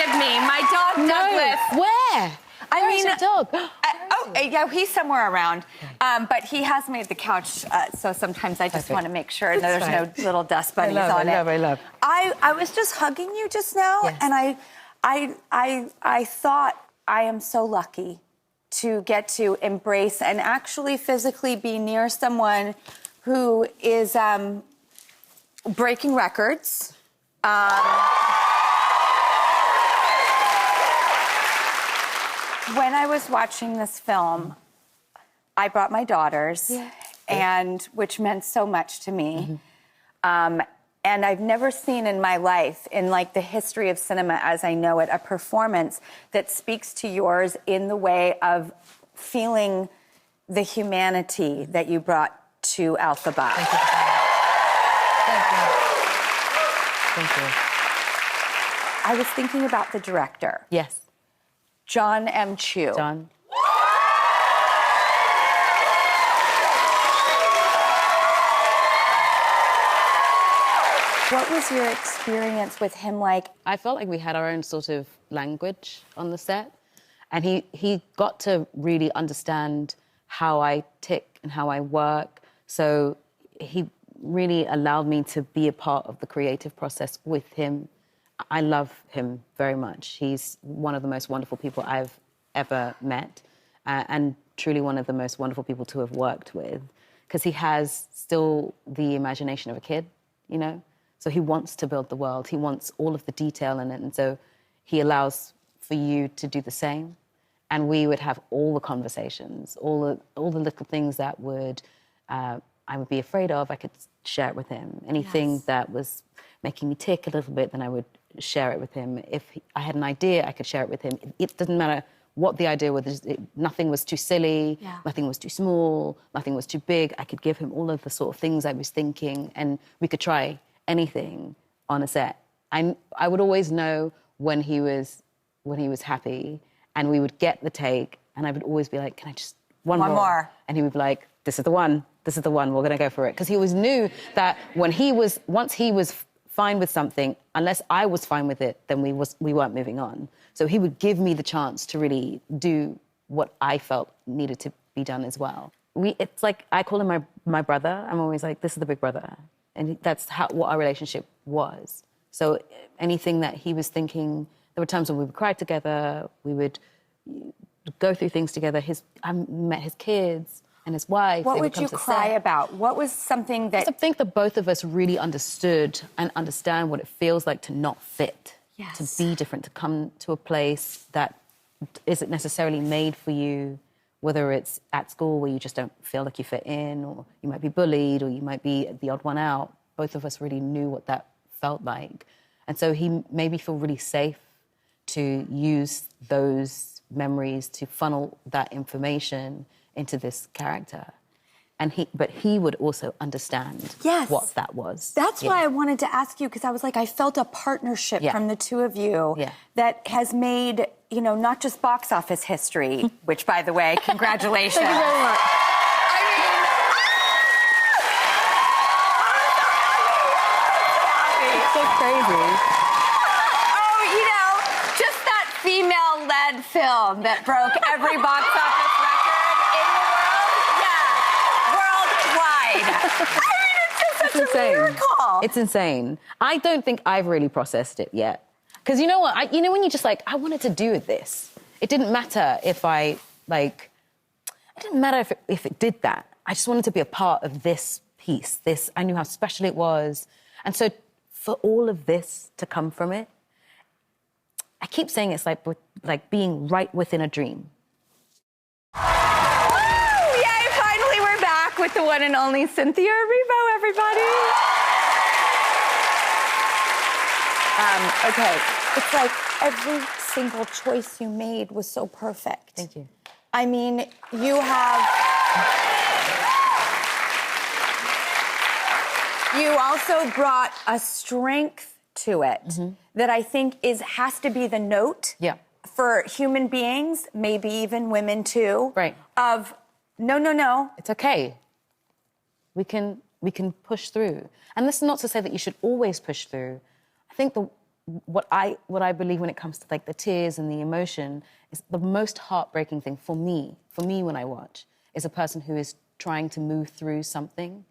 with me. My dog Douglas. Where? I mean, Where's your dog? yeah, he's somewhere around. But he has made the couch, so sometimes I just want to make sure there's no little dust bunnies on it. I love. I was just hugging you just now, and I thought I am so lucky to get to embrace and actually physically be near someone who is breaking records. When I was watching this film, I brought my daughters, and which meant so much to me. And I've never seen in my life, in like the history of cinema as I know it, a performance that speaks to yours in the way of feeling the humanity that you brought to Alphaba. Thank you. Thank you. I was thinking about the director. Yes. Jon M. Jon. What was your experience with him like? I felt like we had our own sort of language on the set. And he got to really understand how I tick and how I work. So he really allowed me to be a part of the creative process with him. I love him very much. He's one of the most wonderful people I've ever met, and truly one of the most wonderful people to have worked with, because he has still the imagination of a kid, you know? So he wants to build the world. He wants all of the detail in it, and so he allows for you to do the same. And we would have all the conversations, all the little things that I would be afraid of, I could share it with him. Anything that was making me tick a little bit, then I would share it with him. If I had an idea, I could share it with him. It doesn't matter what the idea was. Nothing was too silly, nothing was too small, nothing was too big. I could give him all of the sort of things I was thinking, and we could try anything on a set. I would always know when he was happy, and we would get the take, and I would always be like, can I just, one more? And he would be like, this is the one, we're gonna go for it. Because he always knew that once he was fine with something, unless I was fine with it, then we weren't moving on. So he would give me the chance to really do what I felt needed to be done as well. It's like, I call him my brother. I'm always like, this is the big brother. And that's what our relationship was. So anything that he was thinking, there were times when we would cry together, we would go through things together. I met his kids and his wife. What would you cry about? What was something that... I think that both of us really understood and understand what it feels like to not fit, to be different, to come to a place that isn't necessarily made for you, whether it's at school where you just don't feel like you fit in, or you might be bullied, or you might be the odd one out. Both of us really knew what that felt like. And so he made me feel really safe to use those memories to funnel that information into this character. But he would also understand what that was. That's why I wanted to ask you, because I was like, I felt a partnership from the two of you that has made, you know, not just box office history, which, by the way, congratulations. Thank you very much. It's so crazy. Oh, you know, just that female-led film that broke every box office record in the world. Yeah, worldwide. I mean, it's just such a miracle. It's insane. I don't think I've really processed it yet. Because you know what? You know when you're just like, I wanted to do this. It didn't matter if it didn't matter if it did that. I just wanted to be a part of this piece. I knew how special it was. And so for all of this to come from it, I keep saying it's like being right within a dream. Woo! Yay, finally we're back with the one and only Cynthia Erivo, everybody. Okay, it's like every single choice you made was so perfect. Thank you. I mean, you also brought a strength to it that I think has to be the note for human beings, maybe even women too. Right. Of no. It's okay. We can push through. And this is not to say that you should always push through. I think what I believe when it comes to like the tears and the emotion is the most heartbreaking thing for me when I watch is a person who is trying to move through something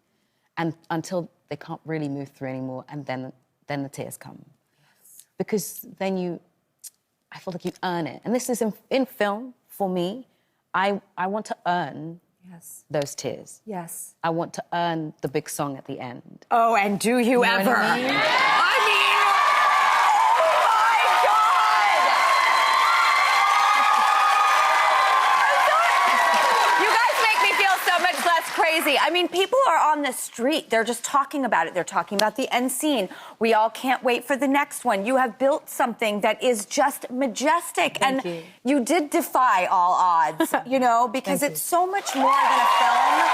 and until they can't really move through anymore and then the tears come. Yes. Because then I feel like you earn it. And this is in film for me. I want to earn those tears. Yes. I want to earn the big song at the end. Oh, and do you ever? I mean, crazy. I mean, people are on the street. They're just talking about it. They're talking about the end scene. We all can't wait for the next one. You have built something that is just majestic. Thank you. You did defy all odds, you know, because it's so much more than a film.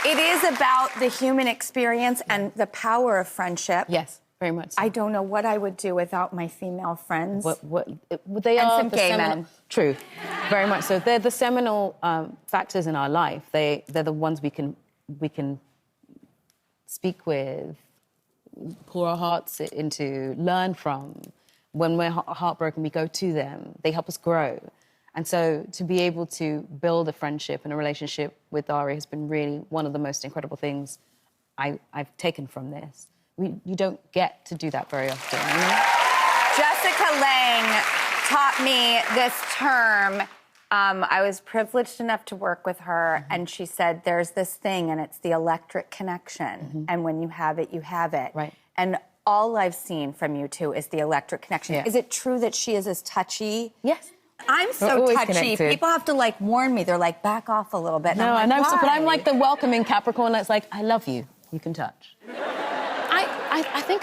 It is about the human experience and the power of friendship. Yes, very much so. I don't know what I would do without my female friends. They and are some gay men. True, very much so. They're the seminal factors in our life. They're the ones we can speak with, pour our hearts into, learn from. When we're heartbroken, we go to them. They help us grow. And so to be able to build a friendship and a relationship with Ari has been really one of the most incredible things I've taken from this. You don't get to do that very often, you know? Jessica Lange taught me this term. I was privileged enough to work with her, and she said, there's this thing, and it's the electric connection. And when you have it, you have it. Right. And all I've seen from you two is the electric connection. Yeah. Is it true that she is as touchy? Yes. I'm so touchy. Connected. People have to, like, warn me. They're like, back off a little bit. And no, I'm like, but I'm like the welcoming Capricorn that's like, I love you. You can touch. I think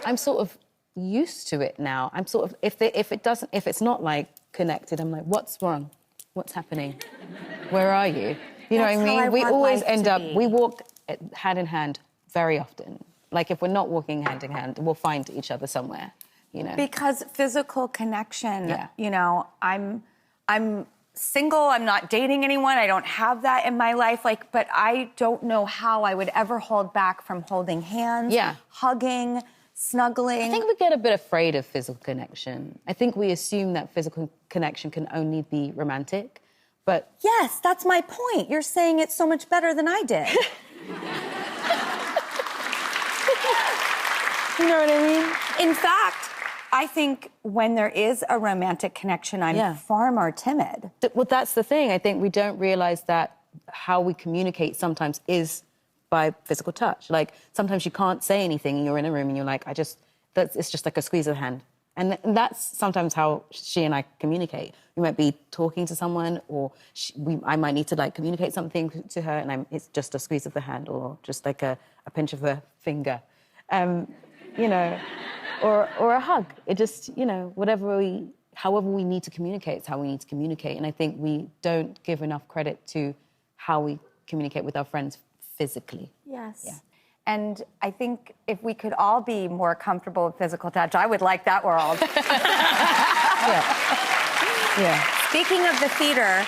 I'm sort of used to it now. I'm sort of if it's not like connected, I'm like, what's wrong? What's happening? Where are you? You know what I mean? We always end up. We walk hand in hand very often. Like if we're not walking hand in hand, we'll find each other somewhere. You know, because physical connection. Yeah. You know, I'm single. I'm not dating anyone. I don't have that in my life. Like, but I don't know how I would ever hold back from holding hands, hugging, snuggling. I think we get a bit afraid of physical connection. I think we assume that physical connection can only be romantic, but... Yes, that's my point. You're saying it so much better than I did. You know what I mean? In fact, I think when there is a romantic connection, I'm far more timid. Well, that's the thing. I think we don't realize that how we communicate sometimes is by physical touch. Like, sometimes you can't say anything and you're in a room and you're like, it's just like a squeeze of the hand. And that's sometimes how she and I communicate. We might be talking to someone or I might need to, like, communicate something to her and it's just a squeeze of the hand or just, like, a pinch of the finger. You know... Or a hug. It just, you know, however we need to communicate, it's how we need to communicate. And I think we don't give enough credit to how we communicate with our friends physically. Yes. Yeah. And I think if we could all be more comfortable with physical touch, I would like that world. Yeah. Speaking of the theater,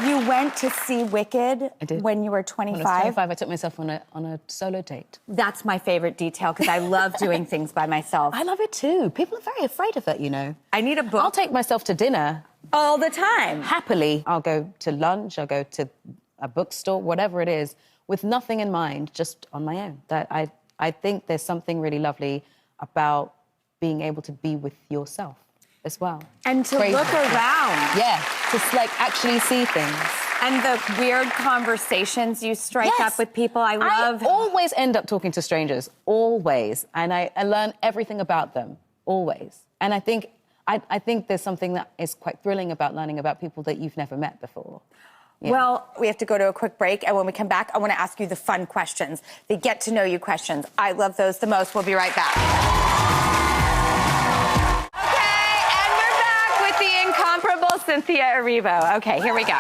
you went to see Wicked when you were 25. When I was 25, I took myself on a solo date. That's my favorite detail because I love doing things by myself. I love it too. People are very afraid of that, you know. I need a book. I'll take myself to dinner. All the time. Happily. I'll go to lunch, I'll go to a bookstore, whatever it is, with nothing in mind, just on my own. That I think there's something really lovely about being able to be with yourself as well. And to look around. Yeah, to like actually see things. And the weird conversations you strike up with people, I love. I always end up talking to strangers, always. And I learn everything about them, always. And I think there's something that is quite thrilling about learning about people that you've never met before. Yeah. Well, we have to go to a quick break, and when we come back, I want to ask you the fun questions, the get-to-know-you questions. I love those the most. We'll be right back. Okay, and we're back with the incomparable Cynthia Erivo. Okay, here we go.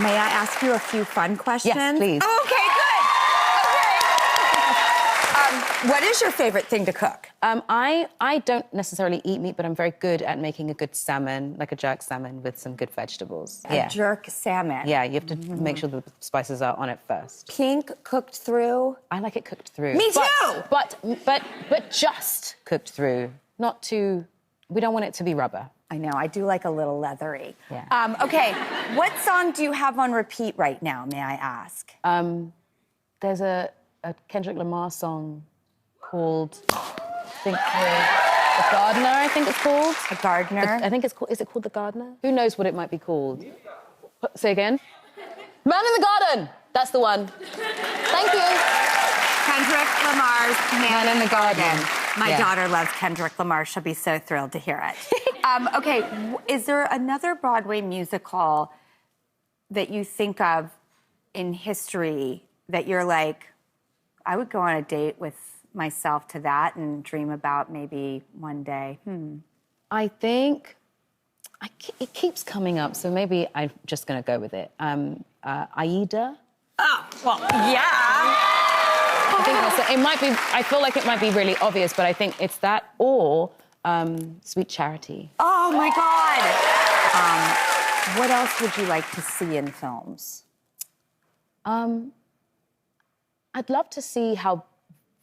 May I ask you a few fun questions? Yes, please. Okay, good. Okay. What is your favorite thing to cook? I don't necessarily eat meat, but I'm very good at making a good salmon, like a jerk salmon with some good vegetables. A jerk salmon. Yeah, you have to make sure the spices are on it first. Pink cooked through? I like it cooked through. Me too! But just cooked through. Not too... We don't want it to be rubber. I know, I do like a little leathery. Yeah. Okay, what song do you have on repeat right now, may I ask? There's a Kendrick Lamar song called, I think, The Gardener, I think it's called. A Gardener? I think it's called, is it called The Gardener? Who knows what it might be called? Say again? Man in the Garden! That's the one. Thank you. Kendrick Lamar's Man in the Garden. My Yeah. daughter loves Kendrick Lamar. She'll be so thrilled to hear it. Okay, is there another Broadway musical that you think of in history that you're like, I would go on a date with myself to that and dream about maybe one day? I think it keeps coming up, so maybe I'm just going to go with it. Aida. Oh, well, yeah. I think that's it. It might be. I feel like it might be really obvious, but I think it's that or Sweet Charity. Oh my God. What else would you like to see in films? I'd love to see how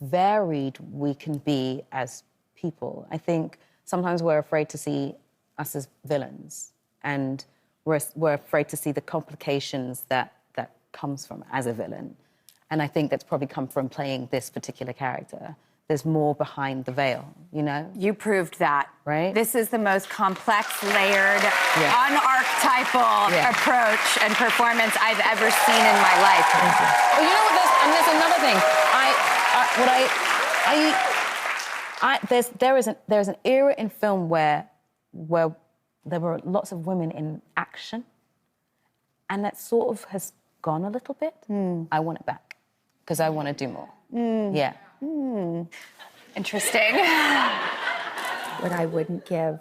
varied we can be as people. I think sometimes we're afraid to see us as villains, and we're afraid to see the complications that comes from as a villain. And I think that's probably come from playing this particular character. There's more behind the veil, you know? You proved that. Right? This is the most complex, layered, unarchetypal approach and performance I've ever seen in my life. Well, you know what? There's another thing. There is an era in film where there were lots of women in action, and that sort of has gone a little bit. I want it back because I want to do more. Yeah. Interesting. What I wouldn't give.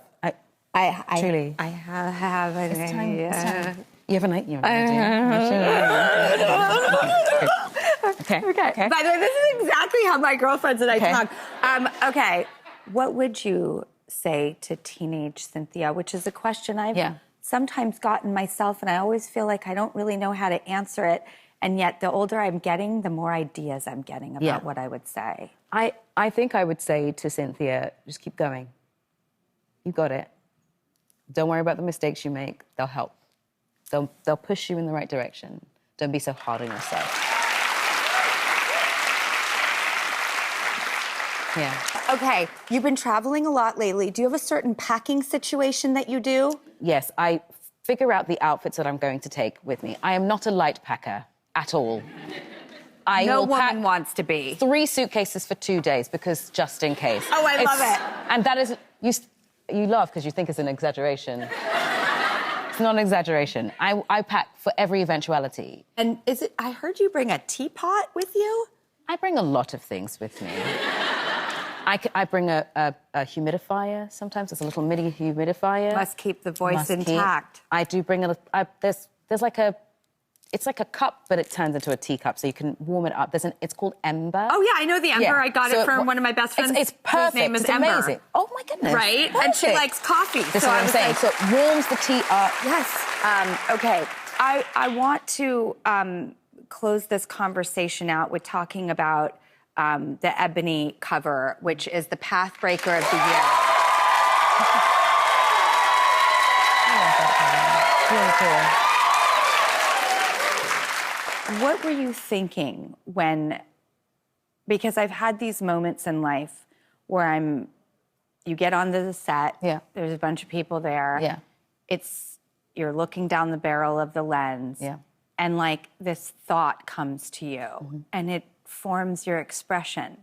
Truly. I have an idea. It's time. You have an idea. Okay. By the way, this is exactly how my girlfriends and I talk. Okay. What would you say to teenage Cynthia? Which is a question I've sometimes gotten myself, and I always feel like I don't really know how to answer it. And yet, the older I'm getting, the more ideas I'm getting about what I would say. I think I would say to Cynthia, just keep going. You got it. Don't worry about the mistakes you make. They'll help. They'll push you in the right direction. Don't be so hard on yourself. Yeah. Okay, you've been traveling a lot lately. Do you have a certain packing situation that you do? Yes, I figure out the outfits that I'm going to take with me. I am not a light packer at all. No woman wants to be. 3 suitcases for 2 days because just in case. Oh, I love it. And that is, you laugh because you think it's an exaggeration. It's not an exaggeration. I pack for every eventuality. And I heard you bring a teapot with you? I bring a lot of things with me. I bring a humidifier sometimes. It's a little mini humidifier. Must keep the voice intact. I do bring there's like it's like a cup, but it turns into a teacup, so you can warm it up. It's called Ember. Oh, yeah, I know the Ember. Yeah. I got it from one of my best friends. It's perfect. Whose name is it's Ember. Amazing. Oh, my goodness. Right? Perfect. And she likes coffee. That's what I'm saying. So it warms the tea up. Yes. Okay. I want to close this conversation out with talking about the Ebony cover, which is the Pathbreaker of the Year. I love that cover. Really cool. What were you thinking because I've had these moments in life where you get onto the set, there's a bunch of people there, you're looking down the barrel of the lens, and like this thought comes to you, and it forms your expression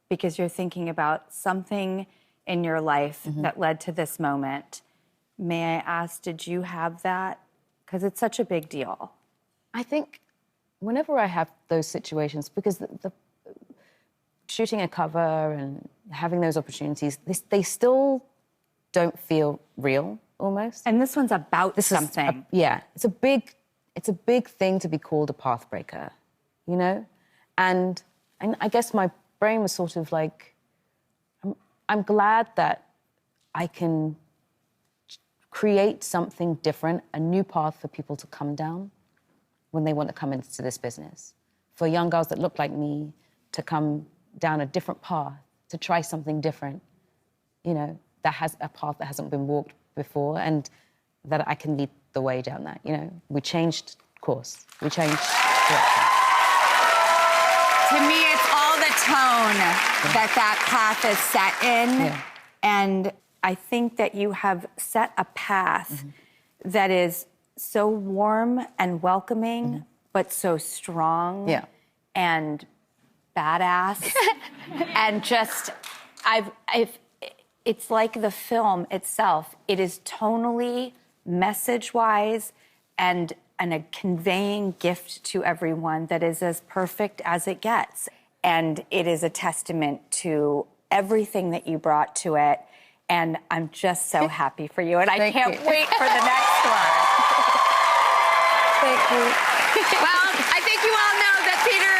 because you're thinking about something in your life that led to this moment. May I ask, did you have that? Because it's such a big deal. I think whenever I have those situations, because the shooting a cover and having those opportunities, they still don't feel real, almost. And this one's about something. It's a big thing to be called a pathbreaker, you know? And I guess my brain was sort of like, I'm glad that I can create something different, a new path for people to come down when they want to come into this business. For young girls that look like me to come down a different path, to try something different, you know, that has a path that hasn't been walked before, and that I can lead the way down that, you know. We changed course. We changed direction. To me, it's all the tone that path is set in. Yeah. And I think that you have set a path that is so warm and welcoming, but so strong and badass. And just, it's like the film itself. It is tonally, message-wise, and a conveying gift to everyone that is as perfect as it gets. And it is a testament to everything that you brought to it. And I'm just so happy for you. And I can't wait for the next one. Thank you. Well, I think you all know that Peter